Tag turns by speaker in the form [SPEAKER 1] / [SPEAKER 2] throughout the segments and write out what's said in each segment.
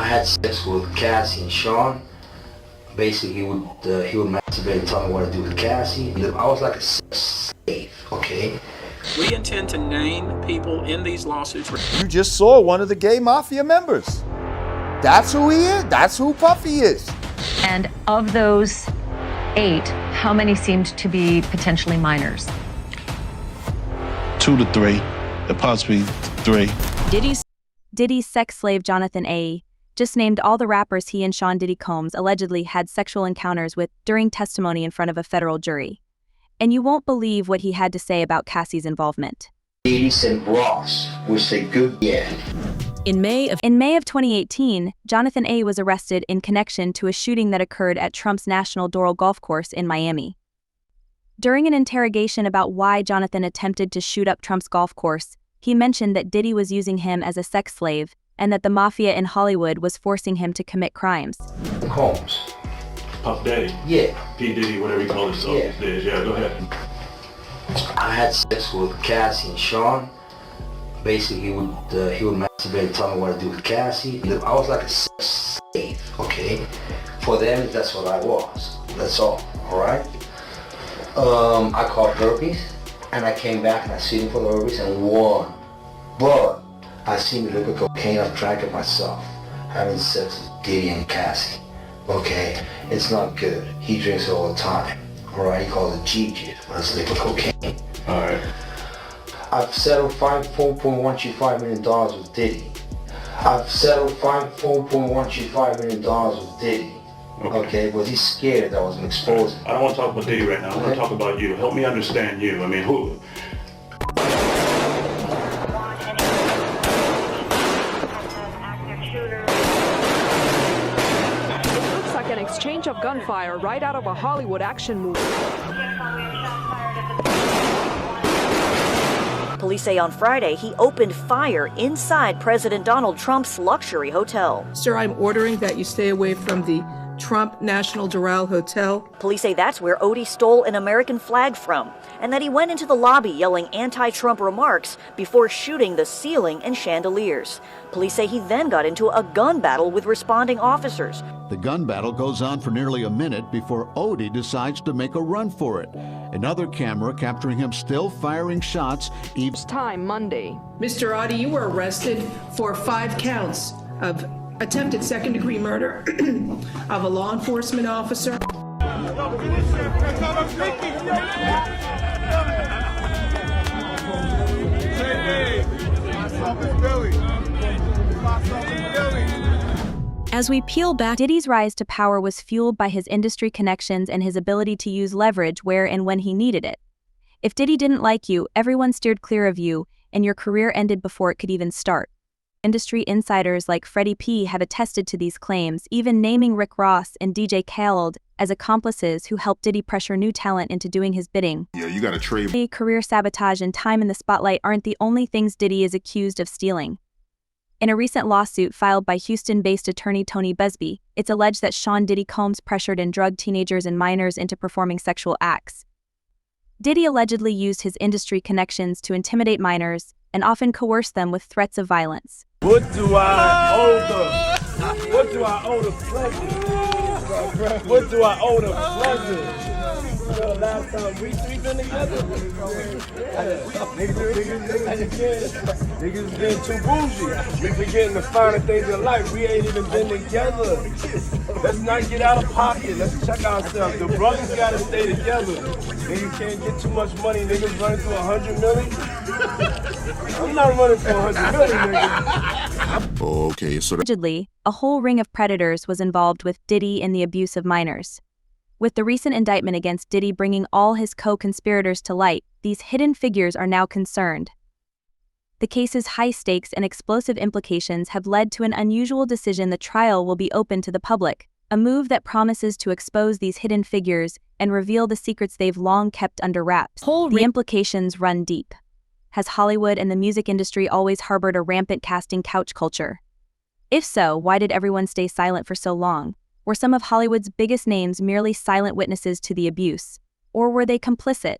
[SPEAKER 1] I had sex with Cassie and Sean. Basically, he would masturbate and tell me what to do with Cassie. I was like a sex slave, okay?
[SPEAKER 2] We intend to name people in these lawsuits.
[SPEAKER 3] You just saw one of the gay mafia members. That's who he is. That's who Puffy is.
[SPEAKER 4] And of those 8, how many seemed to be potentially minors?
[SPEAKER 5] 2 to 3, possibly 3.
[SPEAKER 6] Diddy's sex slave Jonathan A. just named all the rappers he and Sean Diddy Combs allegedly had sexual encounters with during testimony in front of a federal jury. And you won't believe what he had to say about Cassie's involvement.
[SPEAKER 1] He said Ross, which they good, yeah.
[SPEAKER 6] In May of 2018, Jonathan A. was arrested in connection to a shooting that occurred at Trump's National Doral Golf Course in Miami. During an interrogation about why Jonathan attempted to shoot up Trump's golf course, he mentioned that Diddy was using him as a sex slave and that the mafia in Hollywood was forcing him to commit crimes.
[SPEAKER 1] Combs.
[SPEAKER 7] Puff Daddy?
[SPEAKER 1] Yeah.
[SPEAKER 7] P. Diddy, whatever you call himself these days. Yeah, go ahead.
[SPEAKER 1] I had sex with Cassie and Sean. Basically, he would masturbate and tell me what to do with Cassie. I was like a sex slave, okay? For them, that's what I was. That's all right? I caught herpes, and I came back and I seen him for the herpes and won. But I seen the liquid cocaine, I've drank it myself, having sex with Diddy and Cassie. Okay, it's not good. He drinks it all the time. Alright, he calls it G-Jit, but it's liquid cocaine.
[SPEAKER 7] Alright.
[SPEAKER 1] I've settled $4.125 million with Diddy. I've settled $4.125 million with Diddy. Okay, but he's scared that I was exposed.
[SPEAKER 7] I don't want to talk about Diddy right now. I want to talk about you. Help me understand you. I mean, who?
[SPEAKER 8] It looks like an exchange of gunfire right out of a Hollywood action movie.
[SPEAKER 9] Police say on Friday he opened fire inside President Donald Trump's luxury hotel.
[SPEAKER 10] Sir, I'm ordering that you stay away from the Trump National Doral Hotel.
[SPEAKER 9] Police say that's where Odie stole an American flag from, and that he went into the lobby yelling anti-Trump remarks before shooting the ceiling and chandeliers. Police say he then got into a gun battle with responding officers.
[SPEAKER 11] The gun battle goes on for nearly a minute before Odie decides to make a run for it. Another camera capturing him still firing shots.
[SPEAKER 8] It's time Monday.
[SPEAKER 10] Mr. Odie, you were arrested for 5 counts of attempted second-degree murder of a law enforcement officer.
[SPEAKER 6] As we peel back, Diddy's rise to power was fueled by his industry connections and his ability to use leverage where and when he needed it. If Diddy didn't like you, everyone steered clear of you, and your career ended before it could even start. Industry insiders like Freddie P. have attested to these claims, even naming Rick Ross and DJ Khaled as accomplices who helped Diddy pressure new talent into doing his bidding.
[SPEAKER 12] Yeah, you gotta trade.
[SPEAKER 6] Career sabotage and time in the spotlight aren't the only things Diddy is accused of stealing. In a recent lawsuit filed by Houston-based attorney Tony Busby, it's alleged that Sean Diddy Combs pressured and drugged teenagers and minors into performing sexual acts. Diddy allegedly used his industry connections to intimidate minors and often coerce them with threats of violence.
[SPEAKER 13] What do I owe the? What do I owe the pleasure? What do I owe the pleasure? The last time we been together, niggas been too bougie. We forgetting the finer things in life. We ain't even been together. Let's not get out of pocket. Let's check ourselves. The brothers gotta stay together. Niggas can't get too much money. Niggas running through 100 million. I'm not running for 100 million, nigga.
[SPEAKER 12] Okay, so
[SPEAKER 6] Allegedly, a whole ring of predators was involved with Diddy in the abuse of minors. With the recent indictment against Diddy bringing all his co-conspirators to light, these hidden figures are now concerned. The case's high stakes and explosive implications have led to an unusual decision. The trial will be open to the public, a move that promises to expose these hidden figures and reveal the secrets they've long kept under wraps. The implications run deep. Has Hollywood and the music industry always harbored a rampant casting couch culture? If so, why did everyone stay silent for so long? Were some of Hollywood's biggest names merely silent witnesses to the abuse? Or were they complicit?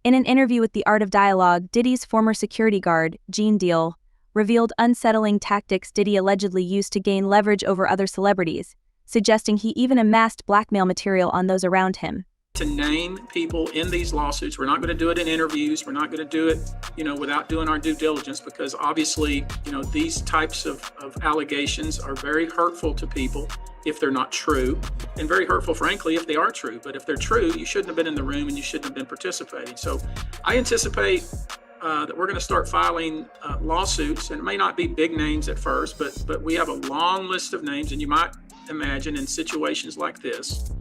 [SPEAKER 6] In an interview with The Art of Dialogue, Diddy's former security guard, Gene Deal, revealed unsettling tactics Diddy allegedly used to gain leverage over other celebrities, suggesting he even amassed blackmail material on those around him.
[SPEAKER 2] To name people in these lawsuits, we're not going to do it in interviews. We're not going to do it, without doing our due diligence, because obviously, these types of allegations are very hurtful to people if they're not true, and very hurtful, frankly, if they are true. But if they're true, you shouldn't have been in the room and you shouldn't have been participating. So I anticipate that we're going to start filing lawsuits, and it may not be big names at first, but we have a long list of names, and you might imagine in situations like this,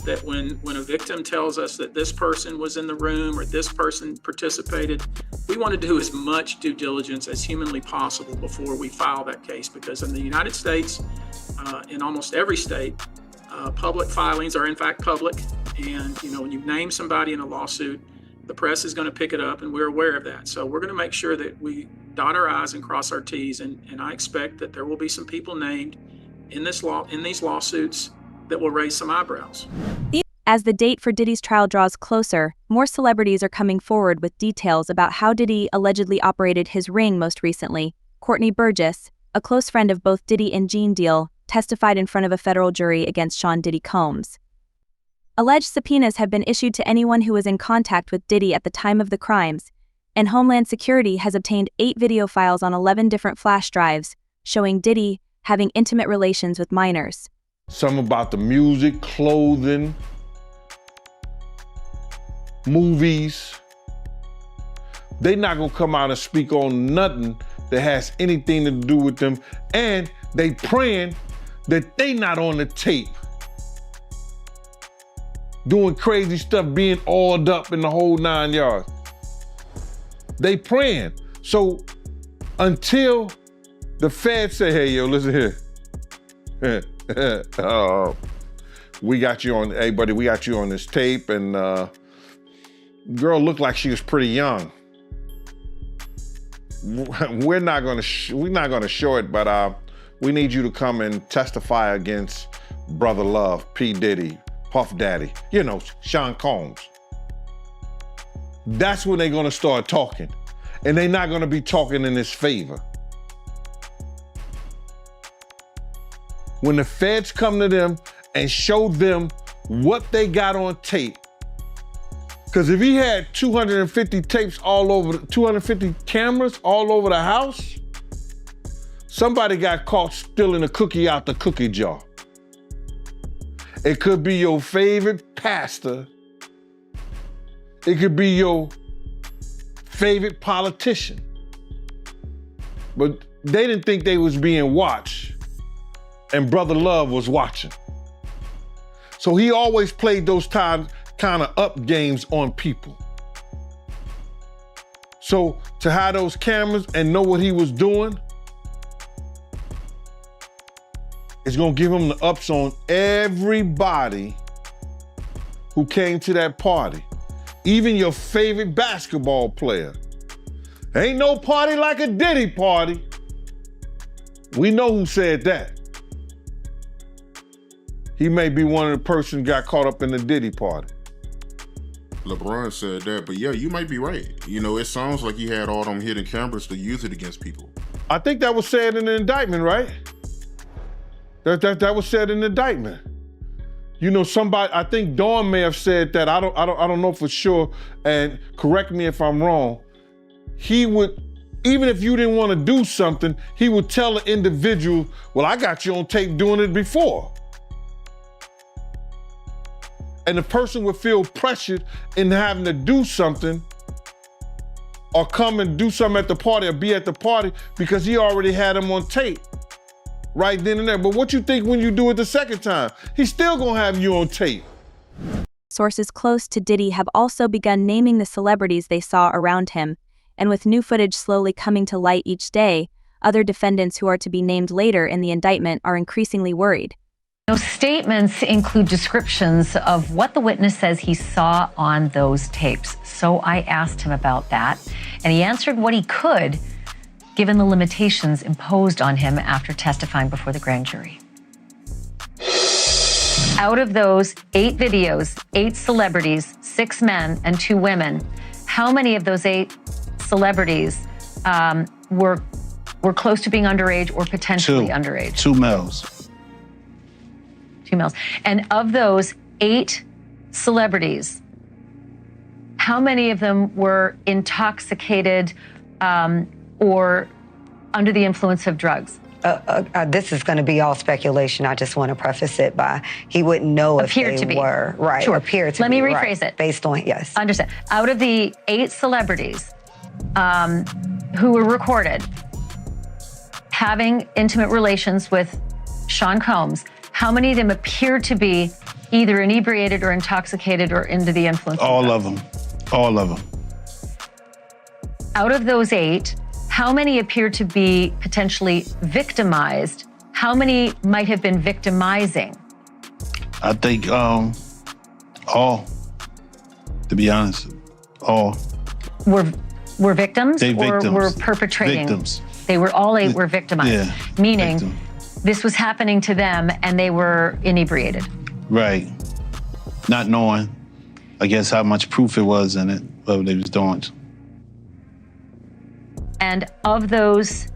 [SPEAKER 2] that when a victim tells us that this person was in the room or this person participated, we want to do as much due diligence as humanly possible before we file that case, because in the United States, in almost every state, public filings are in fact public, and when you name somebody in a lawsuit, the press is going to pick it up, and we're aware of that. So we're going to make sure that we dot our I's and cross our T's, and I expect that there will be some people named in these lawsuits that will raise some eyebrows.
[SPEAKER 6] As the date for Diddy's trial draws closer, more celebrities are coming forward with details about how Diddy allegedly operated his ring most recently. Courtney Burgess, a close friend of both Diddy and Gene Deal, testified in front of a federal jury against Sean Diddy Combs. Alleged subpoenas have been issued to anyone who was in contact with Diddy at the time of the crimes, and Homeland Security has obtained 8 video files on 11 different flash drives showing Diddy having intimate relations with minors.
[SPEAKER 12] Some about the music, clothing, movies. They not gonna come out and speak on nothing that has anything to do with them, and they praying that they not on the tape doing crazy stuff, being oiled up in the whole 9 yards. They praying. So until the feds say, hey, yo, listen here. We got you on, hey buddy, we got you on this tape, and girl looked like she was pretty young. We're not gonna show it, but we need you to come and testify against Brother Love, P. Diddy, Puff Daddy, Sean Combs. That's when they're gonna start talking, and they're not gonna be talking in his favor. When the feds come to them and show them what they got on tape, because if he had 250 tapes all over, 250 cameras all over the house, somebody got caught stealing a cookie out the cookie jar. It could be your favorite pastor. It could be your favorite politician. But they didn't think they was being watched, and Brother Love was watching. So he always played those kind of up games on people. So to have those cameras and know what he was doing, it's gonna give him the ups on everybody who came to that party. Even your favorite basketball player. Ain't no party like a Diddy party. We know who said that. He may be one of the persons got caught up in the Diddy party.
[SPEAKER 14] LeBron said that, but yeah, you might be right. It sounds like he had all them hidden cameras to use it against people.
[SPEAKER 12] I think that was said in the indictment, right? That was said in the indictment. Somebody, I think Dawn may have said that. I don't know for sure, and correct me if I'm wrong. He would, even if you didn't want to do something, he would tell the individual, well, I got you on tape doing it before. And the person would feel pressured in having to do something or come and do something at the party or be at the party because he already had him on tape right then and there. But what you think when you do it the second time? He's still gonna have you on tape.
[SPEAKER 6] Sources close to Diddy have also begun naming the celebrities they saw around him, and with new footage slowly coming to light each day, other defendants who are to be named later in the indictment are increasingly worried.
[SPEAKER 4] Those statements include descriptions of what the witness says he saw on those tapes. So I asked him about that, and he answered what he could, given the limitations imposed on him after testifying before the grand jury. Out of those 8 videos, 8 celebrities, 6 men and 2 women, how many of those 8 celebrities were were close to being underage or potentially underage?
[SPEAKER 5] 2 males.
[SPEAKER 4] 2 males. And of those 8 celebrities, how many of them were intoxicated or under the influence of drugs?
[SPEAKER 15] This is going to be all speculation. I just want to preface it by he wouldn't know if they were. Right.
[SPEAKER 4] Sure.
[SPEAKER 15] Appear to
[SPEAKER 4] Let me
[SPEAKER 15] be,
[SPEAKER 4] rephrase it.
[SPEAKER 15] Based on, yes.
[SPEAKER 4] Understand. Out of the 8 celebrities who were recorded having intimate relations with Sean Combs, how many of them appear to be either inebriated or intoxicated or under the influence?
[SPEAKER 5] All of them. All of them.
[SPEAKER 4] Out of those 8, how many appear to be potentially victimized? How many might have been victimizing?
[SPEAKER 5] I think all, to be honest, all.
[SPEAKER 4] Were victims
[SPEAKER 5] They
[SPEAKER 4] or
[SPEAKER 5] victims.
[SPEAKER 4] were perpetrating?
[SPEAKER 5] Victims.
[SPEAKER 4] They were, all 8 were victimized.
[SPEAKER 5] Yeah.
[SPEAKER 4] Meaning this was happening to them and they were inebriated.
[SPEAKER 5] Right. Not knowing, I guess, how much proof it was in it, what they was doing.
[SPEAKER 4] And of those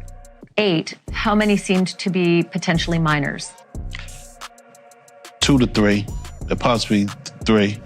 [SPEAKER 4] 8, how many seemed to be potentially minors?
[SPEAKER 5] 2 to 3, possibly 3.